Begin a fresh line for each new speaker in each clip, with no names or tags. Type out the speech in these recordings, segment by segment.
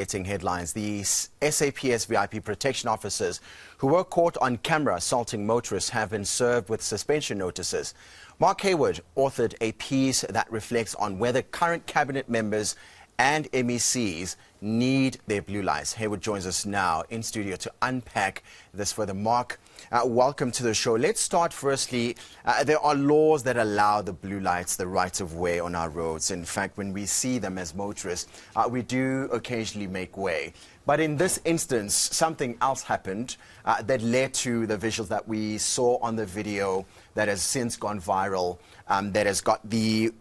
Hitting headlines. The SAPS VIP Protection officers who were caught on camera assaulting motorists have been served with suspension notices. Mark Heywood authored a piece that reflects on whether current cabinet members and MECs need their blue lights. Heywood joins us now in studio to unpack this further. Mark, welcome to the show. Let's start firstly. There are laws that allow the blue lights, the rights of way on our roads. In fact, when we see them as motorists, we do occasionally make way. But in this instance, something else happened that led to the visuals that we saw on the video that has since gone viral, that has got the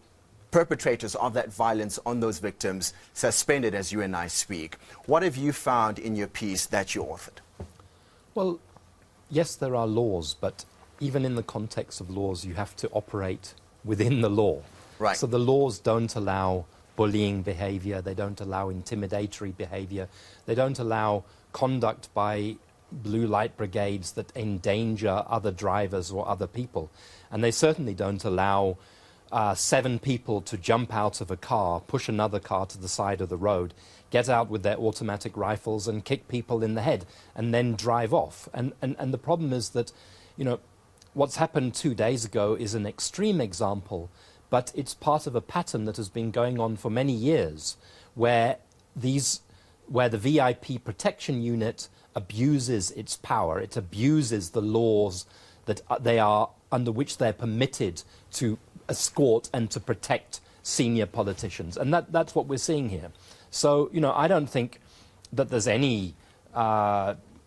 perpetrators of that violence on those victims suspended as you and I speak. What have you found in your piece that you authored?
Well, yes, there are laws, but even in the context of laws, you have to operate within the law.
Right.
So the laws don't allow bullying behavior, they don't allow intimidatory behavior, they don't allow conduct by blue light brigades that endanger other drivers or other people. And they certainly don't allow 7 people to jump out of a car, push another car to the side of the road, get out with their automatic rifles and kick people in the head and then drive off. And the problem is that, you know, what's happened 2 days ago is an extreme example, but it's part of a pattern that has been going on for many years where the VIP Protection Unit abuses its power, it abuses the laws that under which they're permitted to escort and to protect senior politicians. And that's what we're seeing here. So, you know, I don't think that there's any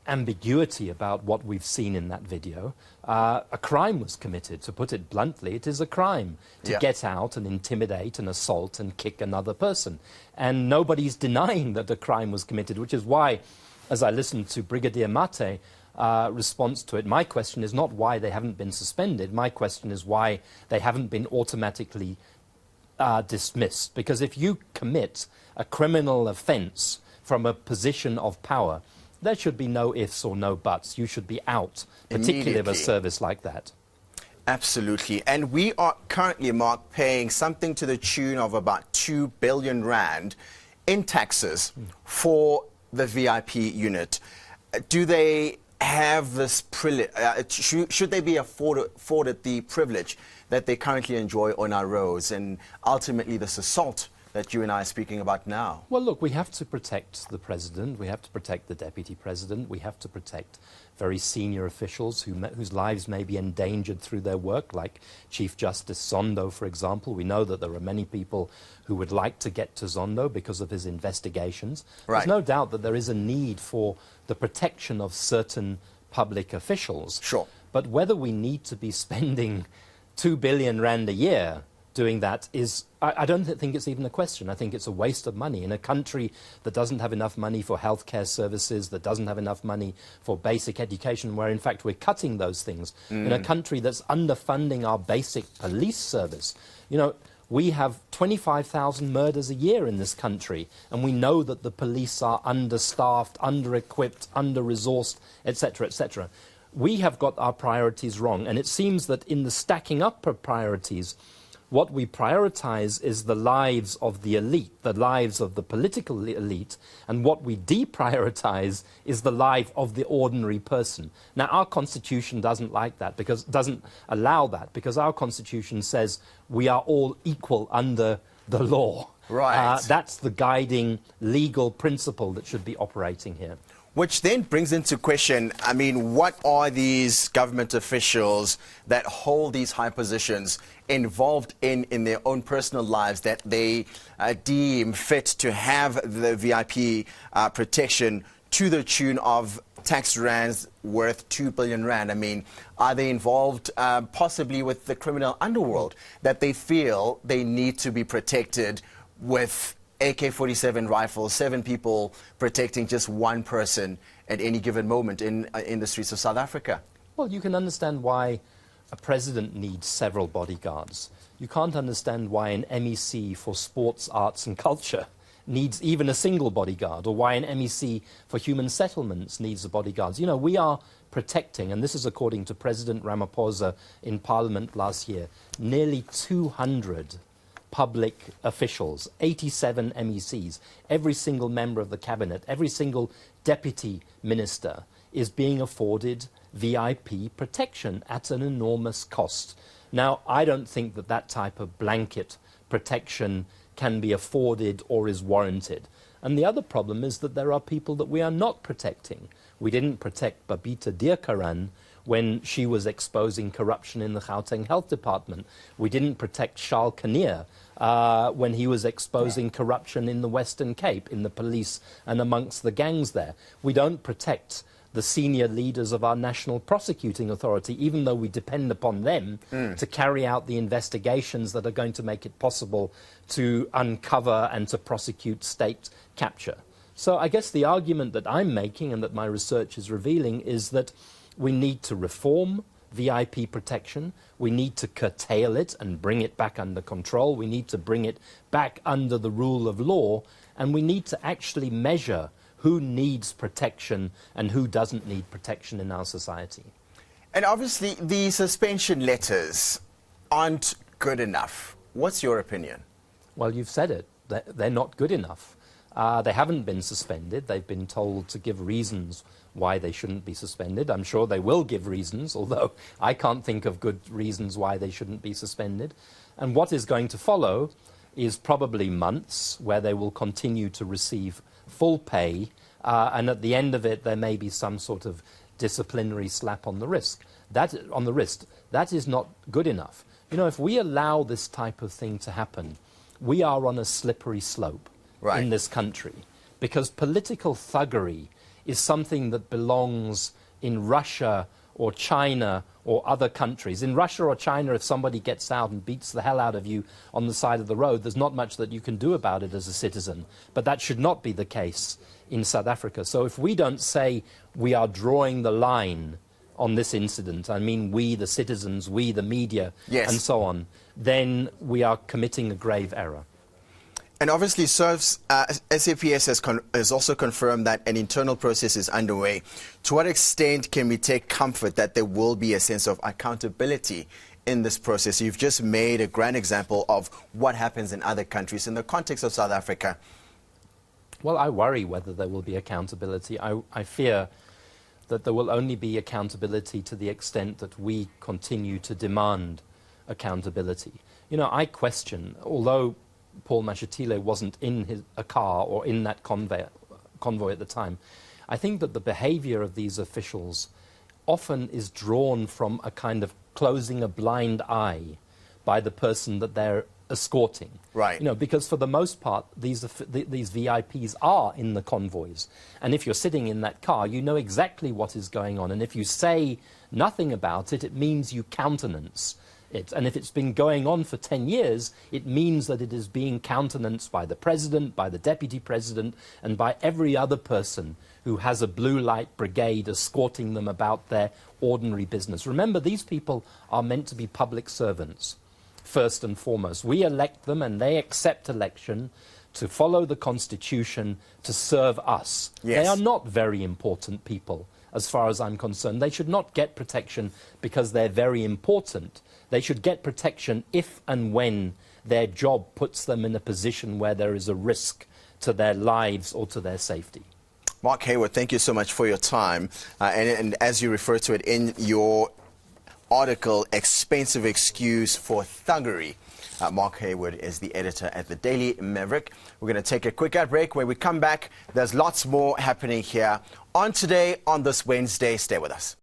ambiguity about what we've seen in that video. A crime was committed, to put it bluntly. It is a crime to get out and intimidate and assault and kick another person. And nobody's denying that a crime was committed, which is why, as I listened to Brigadier Mate, response to it, my question is not why they haven't been suspended. My question is why they haven't been automatically dismissed. Because if you commit a criminal offence from a position of power, there should be no ifs or no buts. You should be out, particularly of a service like that.
Absolutely. And we are currently, Mark, paying something to the tune of about 2 billion rand in taxes for the VIP unit. Do they have this privilege? Should they be afforded the privilege that they currently enjoy on our roads, and ultimately this assault that you and I are speaking about now?
Well, look, we have to protect the president, we have to protect the deputy president, we have to protect very senior officials whose lives may be endangered through their work, like Chief Justice Zondo, for example. We know that there are many people who would like to get to Zondo because of his investigations. Right. There's no doubt that there is a need for the protection of certain public officials.
Sure.
But whether we need to be spending 2 billion rand a year doing that is, I don't think it's even a question. I think it's a waste of money. In a country that doesn't have enough money for healthcare services, that doesn't have enough money for basic education, where in fact we're cutting those things, in a country that's underfunding our basic police service. You know, we have 25,000 murders a year in this country, and we know that the police are understaffed, under-equipped, under-resourced, etc., etc. We have got our priorities wrong, and it seems that in the stacking up of priorities, what we prioritize is the lives of the elite, the lives of the political elite, and what we deprioritize is the life of the ordinary person. Now, our constitution doesn't like that, because doesn't allow that, because our constitution says we are all equal under the law.
Right.
That's the guiding legal principle that should be operating here.
Which then brings into question, I mean, what are these government officials that hold these high positions involved in their own personal lives that they deem fit to have the VIP protection to the tune of tax rands worth 2 billion rand? I mean, are they involved possibly with the criminal underworld that they feel they need to be protected with AK-47 rifles, 7 people protecting just one person at any given moment in the streets of South Africa?
Well, you can understand why a president needs several bodyguards. You can't understand why an MEC for sports, arts and culture needs even a single bodyguard, or why an MEC for human settlements needs a bodyguard. You know, we are protecting, and this is according to President Ramaphosa in Parliament last year, nearly 200 public officials, 87 MECs, every single member of the cabinet, every single deputy minister is being afforded VIP protection at an enormous cost. Now, I don't think that that type of blanket protection can be afforded or is warranted. And the other problem is that there are people that we are not protecting. We didn't protect Babita Deokaran when she was exposing corruption in the Gauteng Health Department. We didn't protect Charles Kinnear when he was exposing corruption in the Western Cape, in the police and amongst the gangs there. We don't protect the senior leaders of our National Prosecuting Authority, even though we depend upon them to carry out the investigations that are going to make it possible to uncover and to prosecute state capture. So I guess the argument that I'm making and that my research is revealing is that we need to reform VIP protection, we need to curtail it and bring it back under control, we need to bring it back under the rule of law, and we need to actually measure who needs protection and who doesn't need protection in our society.
And obviously, the suspension letters aren't good enough. What's your opinion?
Well, you've said it. They're not good enough. They haven't been suspended. They've been told to give reasons why they shouldn't be suspended. I'm sure they will give reasons, although I can't think of good reasons why they shouldn't be suspended. And what is going to follow is probably months where they will continue to receive full pay, and at the end of it there may be some sort of disciplinary slap on the wrist. That is not good enough. You know, if we allow this type of thing to happen, we are on a slippery slope in this country, because political thuggery is something that belongs in Russia or China or other countries. In Russia or China, if somebody gets out and beats the hell out of you on the side of the road, there's not much that you can do about it as a citizen. But that should not be the case in South Africa. So if we don't say we are drawing the line on this incident, I mean we, the citizens, we, the media, and so on, then we are committing a grave error.
And obviously, SAPS has also confirmed that an internal process is underway. To what extent can we take comfort that there will be a sense of accountability in this process? You've just made a grand example of what happens in other countries. In the context of South Africa,
well, I worry whether there will be accountability. I fear that there will only be accountability to the extent that we continue to demand accountability. You know, I question, although Paul Mashatile wasn't in a car or in that convoy at the time, I think that the behavior of these officials often is drawn from a kind of closing a blind eye by the person that they're escorting.
Right.
You know, because for the most part, these VIPs are in the convoys. And if you're sitting in that car, you know exactly what is going on. And if you say nothing about it, it means you countenance it. And if it's been going on for 10 years, it means that it is being countenanced by the president, by the deputy president, and by every other person who has a blue light brigade escorting them about their ordinary business. Remember, these people are meant to be public servants, first and foremost. We elect them and they accept election to follow the Constitution, to serve us. They are not very important people, as far as I'm concerned. They should not get protection because they're very important. They should get protection if and when their job puts them in a position where there is a risk to their lives or to their safety.
Mark Heywood, thank you so much for your time. And as you refer to it in your article, Expensive Excuse for Thuggery, Mark Heywood is the editor at the Daily Maverick. We're going to take a quick ad break. When we come back, there's lots more happening here on Today on this Wednesday. Stay with us.